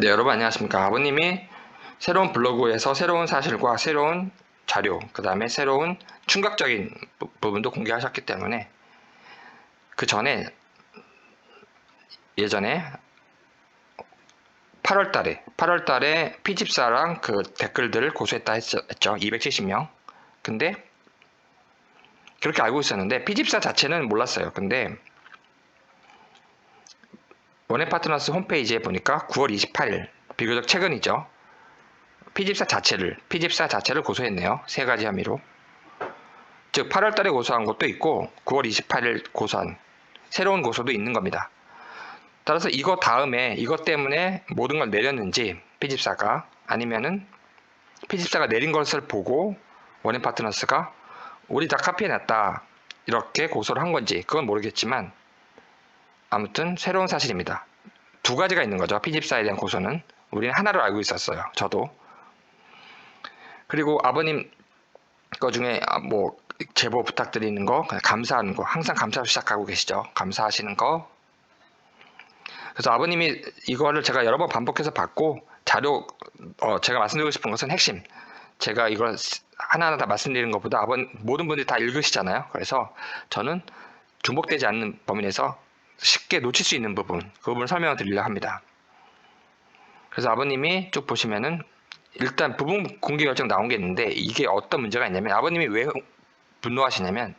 네, 여러분 안녕하십니까. 아버님이 새로운 블로그에서 새로운 사실과 새로운 자료, 그 다음에 새로운 충격적인 부분도 공개하셨기 때문에 그 전에 예전에 8월달에 피집사랑 그 댓글들을 고소했다 했죠. 270명. 근데 그렇게 알고 있었는데 피집사 자체는 몰랐어요. 근데 원앤파트너스 홈페이지에 보니까 9월 28일 비교적 최근이죠. 피집사 자체를 고소했네요. 세 가지 혐의로. 즉 8월달에 고소한 것도 있고 9월 28일 고소한 새로운 고소도 있는 겁니다. 따라서 이거 다음에 이것 때문에 모든 걸 내렸는지 피집사가 아니면은 피집사가 내린 것을 보고 원앤파트너스가 우리 다 카피해놨다 이렇게 고소를 한 건지 그건 모르겠지만 아무튼 새로운 사실입니다. 두 가지가 있는 거죠. 피집사에 대한 고소는 우리는 하나로 알고 있었어요. 저도. 그리고 아버님 거 중에 뭐 제보 부탁드리는 거, 감사하는 거, 항상 감사로 시작하고 계시죠. 감사하시는 거. 그래서 아버님이 이거를 제가 여러 번 반복해서 받고 자료, 제가 말씀드리고 싶은 것은 핵심. 제가 이걸 하나하나 다 말씀드리는 것보다 모든 분들이 다 읽으시잖아요. 그래서 저는 중복되지 않는 범위 내에서 쉽게 놓칠 수 있는 부분, 그 부분을 설명을 드리려고 합니다. 그래서 아버님이 쭉 보시면은 일단 부분 공개 결정 나온 게 있는데 이게 어떤 문제가 있냐면 아버님이 왜 분노하시냐면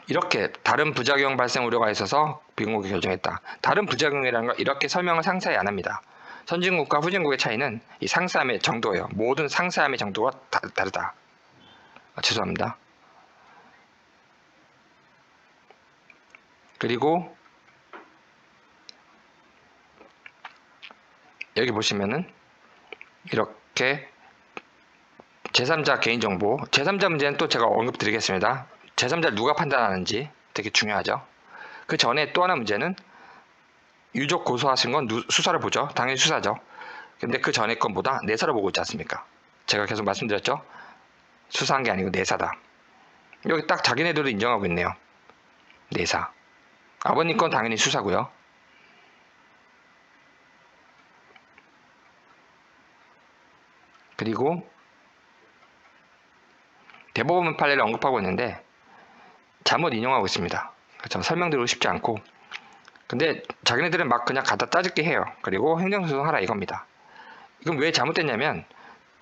이렇게 다른 부작용 발생 우려가 있어서 비공개 결정했다. 다른 부작용이라는 걸 이렇게 설명을 상세히 안 합니다. 선진국과 후진국의 차이는 이 상세함의 정도예요. 모든 상세함의 정도가 다르다. 죄송합니다. 그리고 여기 보시면은 이렇게 제3자 개인정보, 제3자 문제는 또 제가 언급드리겠습니다. 제3자를 누가 판단하는지 되게 중요하죠. 그 전에 또 하나 문제는 유족 고소하신 건 수사를 보죠. 당연히 수사죠. 근데 그 전에 건보다 내사를 보고 있지 않습니까? 제가 계속 말씀드렸죠. 수사한 게 아니고 내사다. 여기 딱 자기네들도 인정하고 있네요. 내사. 아버님 건 당연히 수사고요. 그리고 대법원 판례를 언급하고 있는데 잘못 인용하고 있습니다. 그렇죠? 설명드리고 싶지 않고 근데 자기네들은 막 그냥 갖다 따질게 해요. 그리고 행정소송하라 이겁니다. 이건 왜 잘못됐냐면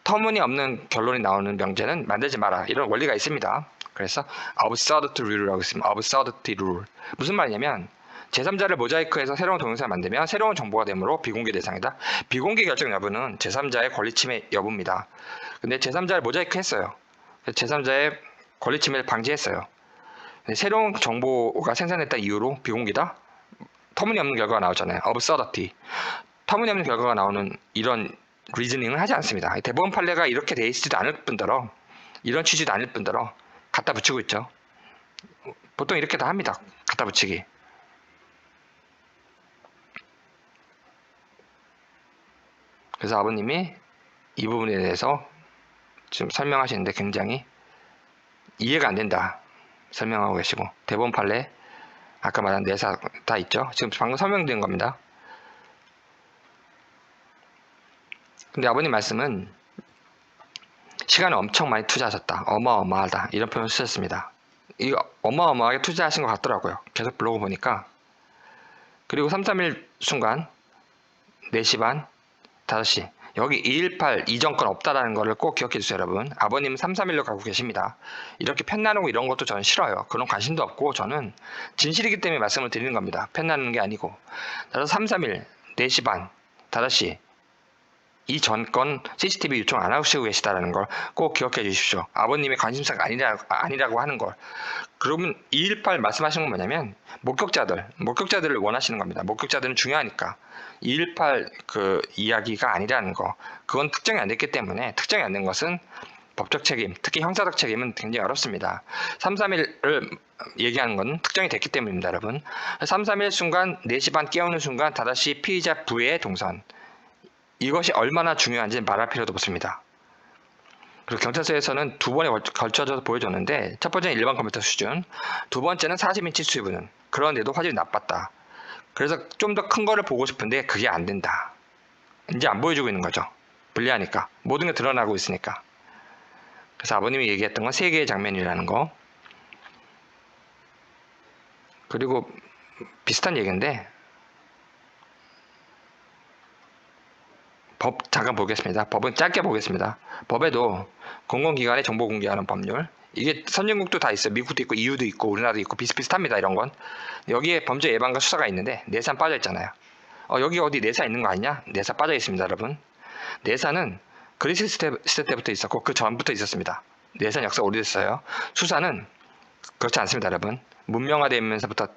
터무니없는 결론이 나오는 명제는 만들지 마라 이런 원리가 있습니다. 그래서 absurdity rule이라고 있습니다. absurdity rule 무슨 말이냐면 제3자를 모자이크해서 새로운 동영상을 만들면 새로운 정보가 되므로 비공개 대상이다. 비공개 결정 여부는 제3자의 권리침해 여부입니다. 근데 제3자를 모자이크 했어요. 제3자의 권리침해를 방지했어요. 새로운 정보가 생산됐다 이유로 비공개다? 터무니없는 결과가 나오잖아요. absurdity. 터무니없는 결과가 나오는 이런 리즈닝을 하지 않습니다. 대법원 판례가 이렇게 돼 있지도 않을 뿐더러 이런 취지도 아닐 뿐더러 갖다 붙이고 있죠. 보통 이렇게 다 합니다. 갖다 붙이기. 그래서 아버님이 이 부분에 대해서 지금 설명하시는데 굉장히 이해가 안 된다. 설명하고 계시고 대법원 판례 아까 말한 내사 다 있죠. 지금 방금 설명드린 겁니다. 근데 아버님 말씀은 시간을 엄청 많이 투자하셨다. 어마어마하다. 이런 표현을 쓰셨습니다. 이거 어마어마하게 투자하신 것 같더라고요. 계속 블로그 보니까. 그리고 331 순간 4시 반, 5시 여기 218 이전 건 없다라는 거를 꼭 기억해 주세요, 여러분. 아버님은 331로 가고 계십니다. 이렇게 편 나누고 이런 것도 저는 싫어요. 그런 관심도 없고 저는 진실이기 때문에 말씀을 드리는 겁니다. 편 나누는 게 아니고. 따라서 331, 4시 반, 5시 이 전 건 CCTV 요청 안 하시고 계시다는 걸 꼭 기억해 주십시오. 아버님의 관심사가 아니라고 하는 걸. 그러면 218 말씀하시는 건 뭐냐면 목격자들을 원하시는 겁니다. 목격자들은 중요하니까 218 그 이야기가 아니라는 거. 그건 특정이 안 됐기 때문에 특정이 안 된 것은 법적 책임, 특히 형사적 책임은 굉장히 어렵습니다. 331을 얘기하는 건 특정이 됐기 때문입니다, 여러분. 331 순간 4시 반 깨우는 순간 5시 피의자 부의 동선. 이것이 얼마나 중요한지 말할 필요도 없습니다. 그리고 경찰서에서는 두 번에 걸쳐서 보여줬는데 첫 번째는 일반 컴퓨터 수준, 두 번째는 40인치 수입은 그런데도 화질이 나빴다. 그래서 좀 더 큰 거를 보고 싶은데 그게 안 된다. 이제 안 보여주고 있는 거죠. 불리하니까. 모든 게 드러나고 있으니까. 그래서 아버님이 얘기했던 건 세 개의 장면이라는 거. 그리고 비슷한 얘기인데 법 잠깐 보겠습니다. 법은 짧게 보겠습니다. 법에도 공공기관의 정보 공개하는 법률, 이게 선진국도 다 있어요. 미국도 있고 EU도 있고 우리나라도 있고 비슷비슷합니다. 이런 건 여기에 범죄 예방과 수사가 있는데 내산 빠져 있잖아요. 여기 어디 내사 있는 거 아니냐? 내사 빠져 있습니다, 여러분. 내사는 그리스 시대 때부터 있었고 그 전부터 있었습니다. 내산 역사 오래됐어요. 수사는 그렇지 않습니다, 여러분. 문명화되면서부터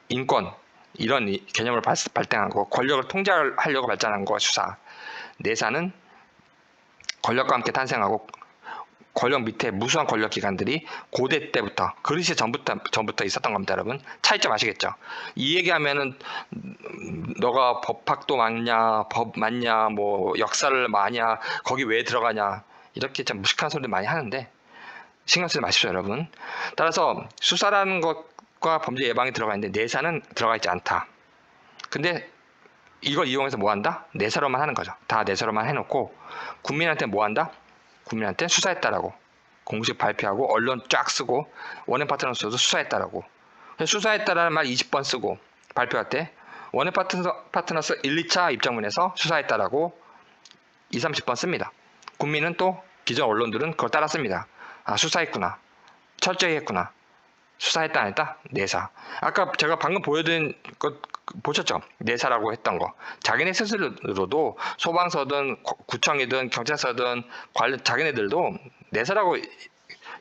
인권 이런 개념을 발달하고 권력을 통제하려고 발전한 거 수사. 내사는 권력과 함께 탄생하고 권력 밑에 무수한 권력 기관들이 고대 때부터 그리스 전부터 있었던 겁니다, 여러분. 차이점 아시겠죠? 이 얘기하면은 너가 법학도 맞냐, 법 맞냐, 뭐 역사를 마냐, 거기 왜 들어가냐 이렇게 참 무식한 소리를 많이 하는데 신경 쓰지 마십시오, 여러분. 따라서 수사라는 것과 범죄 예방이 들어가 있는데 내사는 들어가 있지 않다. 근데 이걸 이용해서 뭐 한다? 내사로만 하는 거죠. 다 내사로만 해놓고 국민한테 뭐 한다? 국민한테 수사했다라고 공식 발표하고 언론 쫙 쓰고 원앤 파트너스도 수사했다라고. 수사했다라는 말 20번 쓰고 발표할 때 원앤 파트너스 1, 2차 입장문에서 수사했다라고 2, 30번 씁니다. 국민은 또 기존 언론들은 그걸 따랐습니다. 아, 수사했구나. 철저히 했구나. 수사했다 안 했다? 내사. 아까 제가 방금 보여드린 것 보셨죠? 내사라고 했던 거. 자기네 스스로도 소방서든 구청이든 경찰서든 관련 자기네들도 내사라고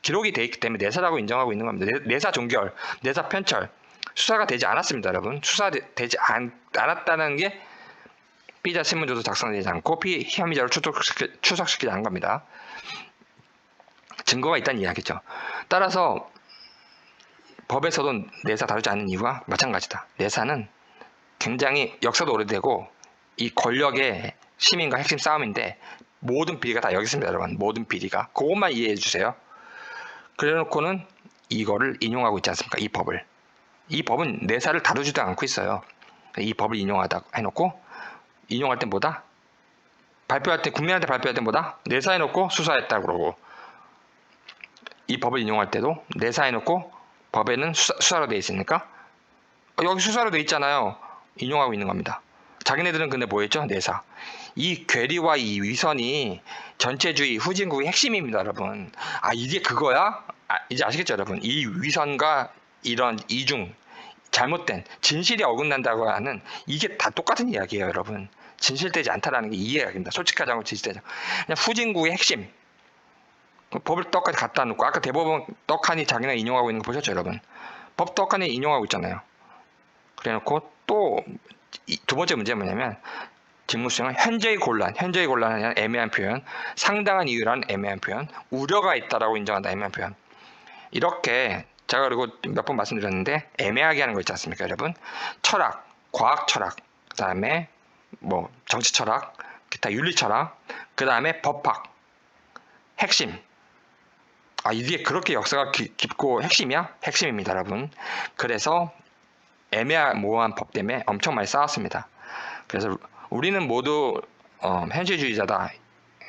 기록이 돼 있기 때문에 내사라고 인정하고 있는 겁니다. 내사 종결, 내사 편철. 수사가 되지 않았습니다, 여러분. 수사되지 않았다는 게 피의자 신문조서 작성되지 않고 혐의자를 추석시키지 않은 겁니다. 증거가 있다는 이야기죠. 따라서 법에서도 내사 다루지 않는 이유가 마찬가지다. 내사는 굉장히 역사도 오래되고 이 권력의 시민과 핵심 싸움인데 모든 비리가 다 여기 있습니다, 여러분. 모든 비리가. 그것만 이해해 주세요. 그래놓고는 이거를 인용하고 있지 않습니까? 이 법을. 이 법은 내사를 다루지도 않고 있어요. 이 법을 인용하다 해놓고 인용할 땐 뭐다? 발표할 때 국민한테 발표할 땐 뭐다? 내사해놓고 수사했다 그러고 이 법을 인용할 때도 내사해놓고 법에는 수사로 돼 있으니까 여기 수사로 돼 있잖아요. 인용하고 있는 겁니다. 자기네들은 근데 뭐였죠? 내사. 이 괴리와 이 위선이 전체주의 후진국의 핵심입니다, 여러분. 아, 이게 그거야? 이제 아시겠죠, 여러분? 이 위선과 이런 이중 잘못된 진실이 어긋난다고 하는 이게 다 똑같은 이야기예요, 여러분. 진실되지 않다라는 게 이 이야기입니다. 솔직하지 않고 진실되지 않고. 그냥 후진국의 핵심. 법을 떡까지 갖다 놓고 아까 대법원 떡하니 자기네 인용하고 있는 거 보셨죠, 여러분? 법 떡하니 인용하고 있잖아요. 그래놓고 또 두 번째 문제는 뭐냐면 직무수행은 현재의 곤란은 애매한 표현, 상당한 이유라는 애매한 표현, 우려가 있다라고 인정한다 애매한 표현. 이렇게 제가 그리고 몇 번 말씀드렸는데 애매하게 하는 거 있지 않습니까, 여러분? 철학, 과학 철학, 그 다음에 뭐 정치 철학, 기타 윤리 철학, 그 다음에 법학, 핵심. 아, 이게 그렇게 역사가 깊고 핵심이야? 핵심입니다, 여러분. 그래서 애매모호한 법 때문에 엄청 많이 싸웠습니다. 그래서 우리는 모두 현실주의자다.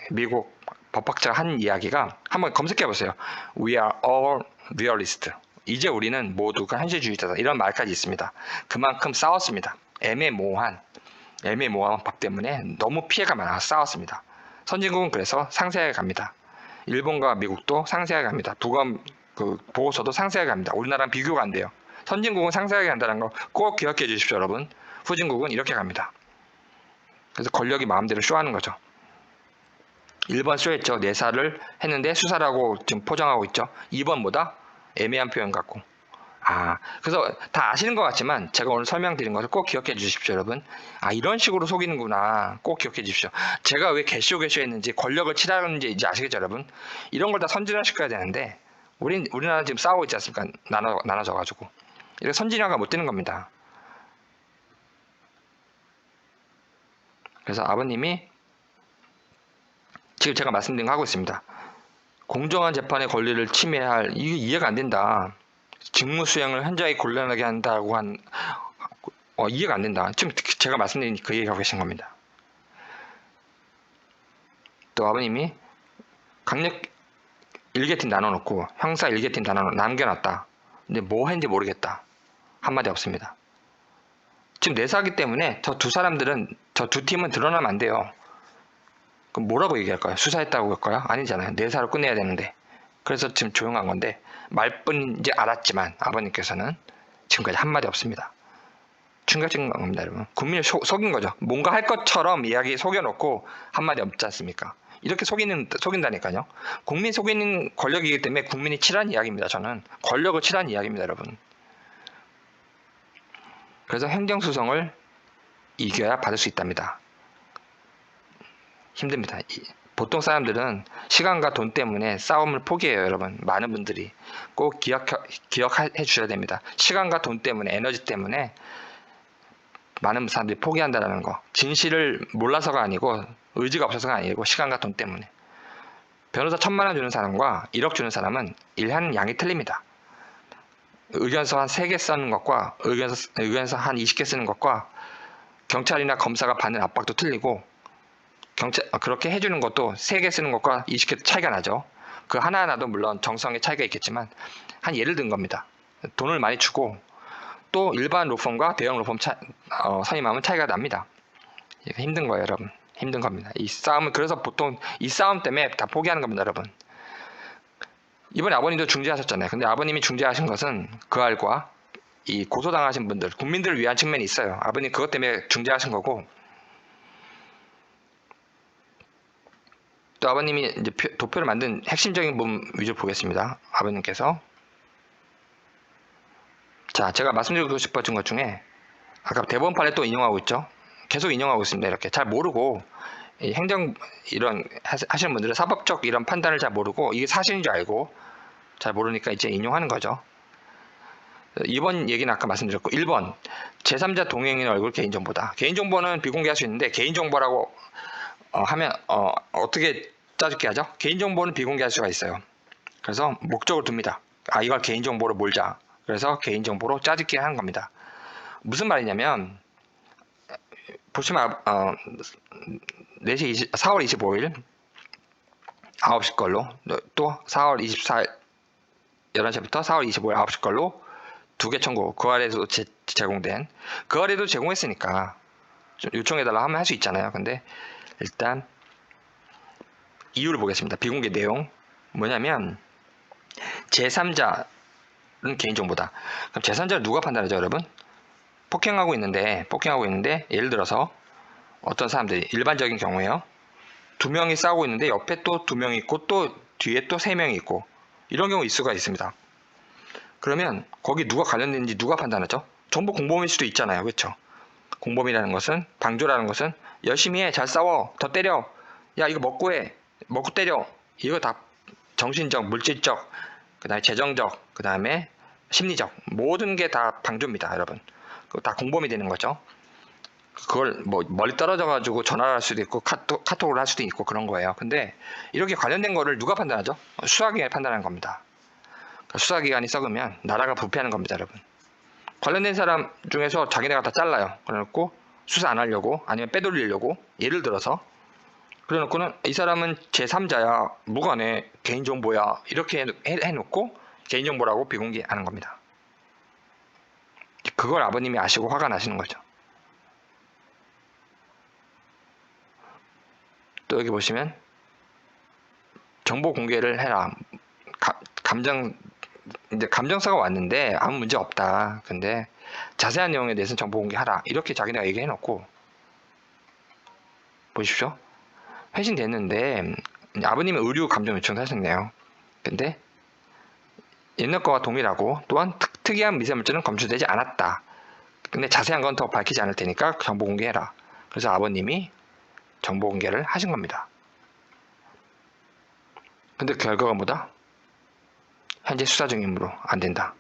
미국 법학자가 한 이야기가 한번 검색해 보세요. We are all realist. 이제 우리는 모두가 현실주의자다. 이런 말까지 있습니다. 그만큼 싸웠습니다. 애매모호한 법 때문에 너무 피해가 많아서 싸웠습니다. 선진국은 그래서 상세하게 갑니다. 일본과 미국도 상세하게 갑니다. 부검 보고서도 상세하게 갑니다. 우리나라랑 비교가 안 돼요. 선진국은 상세하게 한다는 거 꼭 기억해 주십시오, 여러분. 후진국은 이렇게 갑니다. 그래서 권력이 마음대로 쇼하는 거죠. 1번 쇼했죠. 내사를 했는데 수사라고 지금 포장하고 있죠. 2번 뭐다? 애매한 표현 갖고. 그래서 다 아시는 것 같지만 제가 오늘 설명드린 것을 꼭 기억해 주십시오, 여러분. 이런 식으로 속이는구나. 꼭 기억해 주십시오. 제가 왜 개쇼 했는지 권력을 치라는지 이제 아시겠죠, 여러분? 이런 걸 다 선진화시켜야 되는데 우리나라 지금 싸우고 있지 않습니까? 나눠져가지고. 이렇게 선진화가 못 되는 겁니다. 그래서 아버님이 지금 제가 말씀드린 거 하고 있습니다. 공정한 재판의 권리를 침해할 이게 이해가 안 된다. 직무 수행을 현저히 곤란하게 한다고 한 이해가 안 된다. 지금 제가 말씀드린 그 얘기하고 계신 겁니다. 또 아버님이 강력 일개팀 나눠놓고 형사 일개팀 남겨놨다. 근데 뭐 했는지 모르겠다. 한마디 없습니다. 지금 내사기 때문에 저 두 팀은 드러나면 안 돼요. 그럼 뭐라고 얘기할까요? 수사했다고 할까요? 아니잖아요. 내사로 끝내야 되는데. 그래서 지금 조용한 건데 말뿐인지 알았지만 아버님께서는 지금까지 한마디 없습니다. 충격적인 겁니다, 여러분. 국민을 속인 거죠. 뭔가 할 것처럼 이야기 속여놓고 한마디 없지 않습니까? 이렇게 속인다니까요. 국민 속이는 권력이기 때문에 국민이 치라는 이야기입니다. 저는 권력을 치라는 이야기입니다, 여러분. 그래서 행정소송을 이겨야 받을 수 있답니다. 힘듭니다. 보통 사람들은 시간과 돈 때문에 싸움을 포기해요, 여러분. 많은 분들이 꼭 기억해 주셔야 됩니다. 시간과 돈 때문에, 에너지 때문에 많은 사람들이 포기한다는 거. 진실을 몰라서가 아니고 의지가 없어서가 아니고 시간과 돈 때문에. 변호사 1,000만 원 주는 사람과 1억 주는 사람은 일하는 양이 틀립니다. 의견서 한 3개 쓰는 것과 의견서 한 20개 쓰는 것과 경찰이나 검사가 받는 압박도 틀리고 그렇게 해주는 것도 3개 쓰는 것과 20개 차이가 나죠. 그 하나하나도 물론 정성의 차이가 있겠지만 한 예를 든 겁니다. 돈을 많이 주고 또 일반 로펌과 대형 로펌 선임하면 차이가 납니다. 힘든 거예요, 여러분. 힘든 겁니다. 이 싸움은 그래서 보통 이 싸움 때문에 다 포기하는 겁니다, 여러분. 이번에 아버님도 중재하셨잖아요. 근데 아버님이 중재하신 것은 그 알과 이 고소당하신 분들, 국민들을 위한 측면이 있어요. 아버님 그것 때문에 중재하신 거고, 또 아버님이 이제 도표를 만든 핵심적인 부분 위주로 보겠습니다. 아버님께서 자, 제가 말씀드리고 싶어진 것 중에 아까 대법원판에 또 인용하고 있죠. 계속 인용하고 있습니다. 이렇게 잘 모르고 행정 이런 하시는 분들은 사법적 이런 판단을 잘 모르고 이게 사실인 줄 알고 잘 모르니까 이제 인용하는 거죠. 이번 얘기는 아까 말씀드렸고 1번 제3자 동행인 얼굴 개인정보다. 개인정보는 비공개할 수 있는데 개인정보라고 하면 어떻게 짜집게 하죠? 개인정보는 비공개할 수가 있어요. 그래서 목적을 둡니다. 이걸 개인정보로 몰자. 그래서 개인정보로 짜집게 하는 겁니다. 무슨 말이냐면 보시면 4월 25일 9시 걸로 또 4월 24일 11시부터 4월 25일 9시 걸로 2개 청구 그 아래에도 제공된 그 아래도 제공했으니까 좀 요청해달라 하면 할 수 있잖아요. 근데 일단 이유를 보겠습니다. 비공개 내용 뭐냐면 제3자는 개인정보다. 그럼 제3자를 누가 판단하죠, 여러분? 폭행하고 있는데 예를 들어서 어떤 사람들이 일반적인 경우에요. 2명이 싸우고 있는데 옆에 또 2명이 있고 또 뒤에 또 3명이 있고 이런 경우 있을 수가 있습니다. 그러면 거기 누가 관련된지 누가 판단하죠? 정보 공범일 수도 있잖아요. 그렇죠? 공범이라는 것은 방조라는 것은 열심히 해, 잘 싸워, 더 때려, 야 이거 먹고 해, 먹고 때려, 이거 다 정신적, 물질적, 그 다음에 재정적, 그 다음에 심리적 모든 게 다 방조입니다, 여러분. 그거 다 공범이 되는 거죠. 그걸 뭐 멀리 떨어져 가지고 전화를 할 수도 있고 카톡을 할 수도 있고 그런 거예요. 근데 이렇게 관련된 거를 누가 판단하죠? 수사기관이 판단하는 겁니다. 그러니까 수사기관이 썩으면 나라가 부패하는 겁니다, 여러분. 관련된 사람 중에서 자기네가 다 잘라요. 그래놓고 수사 안 하려고 아니면 빼돌리려고 예를 들어서 그래놓고는 이 사람은 제3자야 무관해 개인정보야 이렇게 해놓고 개인정보라고 비공개하는 겁니다. 그걸 아버님이 아시고 화가 나시는 거죠. 또 여기 보시면 정보 공개를 해라. 이제 감정사가 왔는데 아무 문제 없다. 근데 자세한 내용에 대해서는 정보 공개하라. 이렇게 자기네가 얘기해놓고 보십시오. 회신됐는데 아버님은 의류 감정 요청을 하셨네요. 근데 옛날 거와 동일하고 또한 특이한 미세물질은 검출되지 않았다. 근데 자세한 건 더 밝히지 않을 테니까 정보 공개해라. 그래서 아버님이 정보 공개를 하신 겁니다. 근데 결과가 뭐다? 현재 수사 중이므로 안 된다.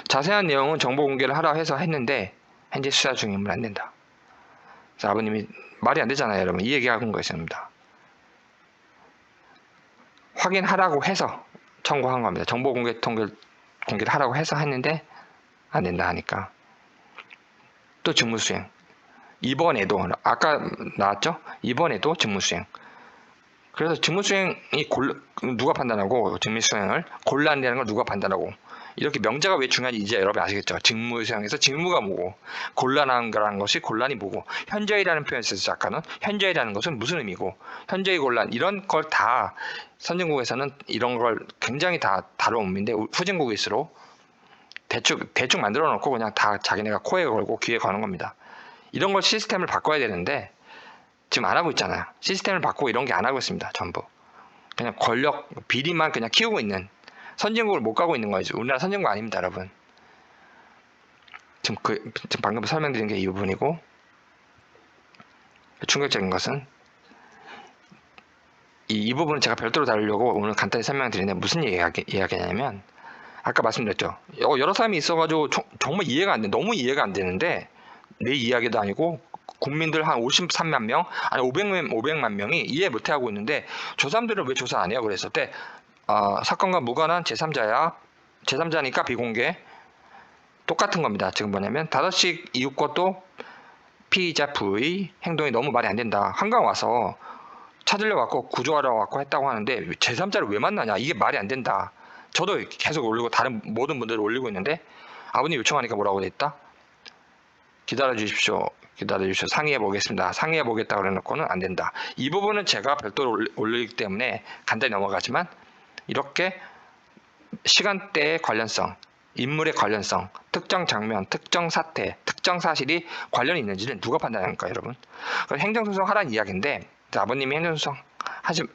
자세한 내용은 정보 공개를 하라 해서 했는데 현재 수사 중이므로 안 된다. 그래서 아버님이 말이 안 되잖아요, 여러분. 이 얘기하는 것입니다. 확인하라고 해서 청구한 겁니다. 정보 공개를 하라고 해서 했는데 안 된다 하니까. 또 직무수행. 이번에도 아까 나왔죠? 이번에도 직무수행. 그래서 직무수행이 누가 판단하고 직무수행을 곤란이라는 걸 누가 판단하고 이렇게 명제가 왜 중요한지 이제 여러분 아시겠죠? 직무수행에서 직무가 뭐고 곤란한 거라는 것이 곤란이 뭐고 현저히라는 표현을 썼죠. 아까는 현저히라는 것은 무슨 의미고 현저히 곤란 이런 걸 다 선진국에서는 이런 걸 굉장히 다 다룬 의미인데 후진국일수록 대충 만들어 놓고 그냥 다 자기네가 코에 걸고 귀에 거는 겁니다. 이런 걸 시스템을 바꿔야 되는데 지금 안 하고 있잖아요. 시스템을 바꾸고 이런 게 안 하고 있습니다. 전부. 그냥 권력, 비리만 그냥 키우고 있는 선진국을 못 가고 있는 거죠. 우리나라 선진국 아닙니다, 여러분. 지금 방금 설명드린 게 이 부분이고 충격적인 것은 이 부분은 제가 별도로 다루려고 오늘 간단히 설명드리는데 무슨 이야기냐면 아까 말씀드렸죠. 여러 사람이 있어가지고 정말 이해가 안 돼. 너무 이해가 안 되는데 내 이야기도 아니고 국민들 한 53만 명, 아니 500만 명이 이해 못하고 있는데 저 사람들은 왜 조사 안 해요? 그랬을 때 사건과 무관한 제3자야. 제3자니까 비공개. 똑같은 겁니다. 지금 뭐냐면 5시 이후 것도 피의자 부의 행동이 너무 말이 안 된다. 한강 와서 찾으려 왔고 구조하러 왔고 했다고 하는데 제3자를 왜 만나냐? 이게 말이 안 된다. 저도 계속 올리고 다른 모든 분들 올리고 있는데 아버님 요청하니까 뭐라고 됐다? 기다려 주십시오. 상의해 보겠습니다. 상의해 보겠다 그래놓고는 안 된다. 이 부분은 제가 별도로 올리기 때문에 간단히 넘어가지만 이렇게 시간대의 관련성, 인물의 관련성, 특정 장면, 특정 사태, 특정 사실이 관련이 있는지는 누가 판단합니까, 여러분? 행정소송 하라는 이야기인데 아버님이 행정소송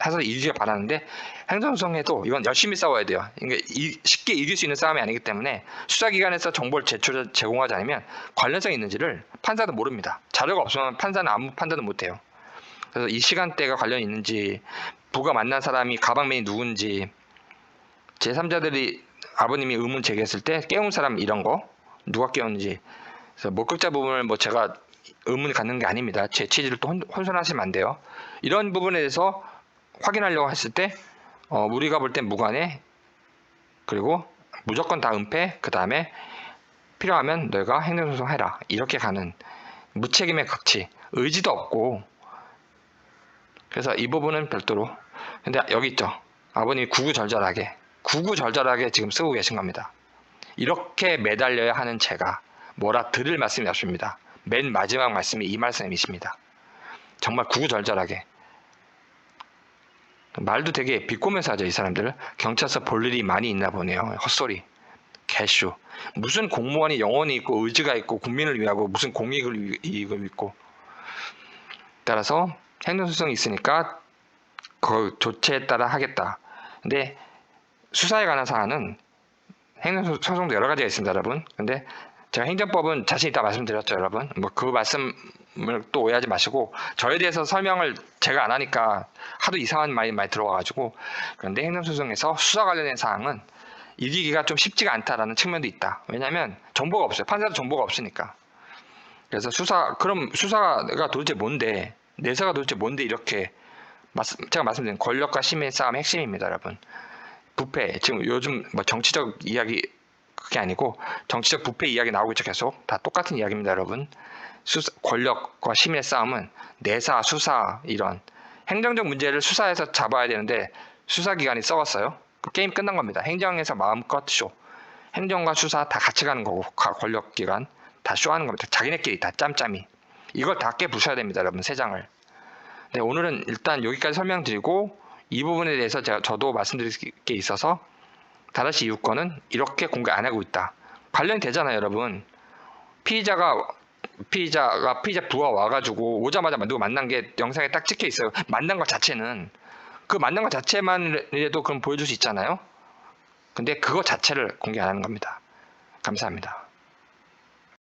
해서 이기길 바라는데 행정소송에도 이건 열심히 싸워야 돼요. 그러니까 쉽게 이길 수 있는 싸움이 아니기 때문에 수사기관에서 정보를 제공하지 않으면 관련성이 있는지를 판사도 모릅니다. 자료가 없으면 판사는 아무 판단도 못해요. 그래서 이 시간대가 관련이 있는지 부가 만난 사람이 가방맨이 누군지 제3자들이 아버님이 의문 제기했을 때 깨운 사람 이런 거 누가 깨웠는지 그래서 목격자 부분을 뭐 제가 의문을 갖는 게 아닙니다. 제 취지를 또 혼선하시면 안 돼요. 이런 부분에 대해서 확인하려고 했을 때 우리가 볼 땐 무관해 그리고 무조건 다 은폐 그 다음에 필요하면 너가 행정소송 해라 이렇게 가는 무책임의 극치 의지도 없고 그래서 이 부분은 별도로 근데 여기 있죠. 아버님이 구구절절하게 지금 쓰고 계신 겁니다. 이렇게 매달려야 하는 제가 뭐라 드릴 말씀이 없습니다. 맨 마지막 말씀이 이 말씀이십니다. 정말 구구절절하게 말도 되게 비꼬면서 하죠. 이 사람들 경찰서 볼 일이 많이 있나 보네요. 헛소리 개쇼 무슨 공무원이 영혼이 있고 의지가 있고 국민을 위하고 무슨 공익을 있고 따라서 행정소송이 있으니까 그 조치에 따라 하겠다. 근데 수사에 관한 사안은 행정소송도 여러 가지가 있습니다, 여러분. 근데 제가 행정법은 자신 있다 말씀드렸죠, 여러분. 뭐 그 말씀을 또 오해하지 마시고 저에 대해서 설명을 제가 안 하니까 하도 이상한 말이 많이 들어와가지고 그런데 행정소송에서 수사 관련된 사항은 이기기가 좀 쉽지가 않다라는 측면도 있다. 왜냐하면 정보가 없어요. 판사도 정보가 없으니까. 그래서 그럼 수사가 도대체 뭔데 내사가 도대체 뭔데 이렇게 제가 말씀드린 권력과 힘의 싸움의 핵심입니다, 여러분. 부패 지금 요즘 뭐 정치적 이야기 그게 아니고 정치적 부패 이야기 나오고 있죠. 계속 다 똑같은 이야기입니다, 여러분. 권력과 힘의 싸움은 내사, 수사 이런 행정적 문제를 수사해서 잡아야 되는데 수사기관이 썩었어요. 그 게임 끝난 겁니다. 행정에서 마음껏 쇼. 행정과 수사 다 같이 가는 거고 권력기관 다 쇼하는 겁니다. 자기네끼리 다 짬짬이. 이걸 다 깨부셔야 됩니다, 여러분. 세장을. 네, 오늘은 일단 여기까지 설명드리고 이 부분에 대해서 저도 말씀드릴 게 있어서 5시 이후 거는 이렇게 공개 안 하고 있다. 관련이 되잖아요, 여러분. 피의자 부하 와가지고 오자마자 누구 만난 게 영상에 딱 찍혀 있어요. 만난 것 자체는 그 만난 것 자체만이라도 그럼 보여줄 수 있잖아요. 근데 그거 자체를 공개 안 하는 겁니다. 감사합니다.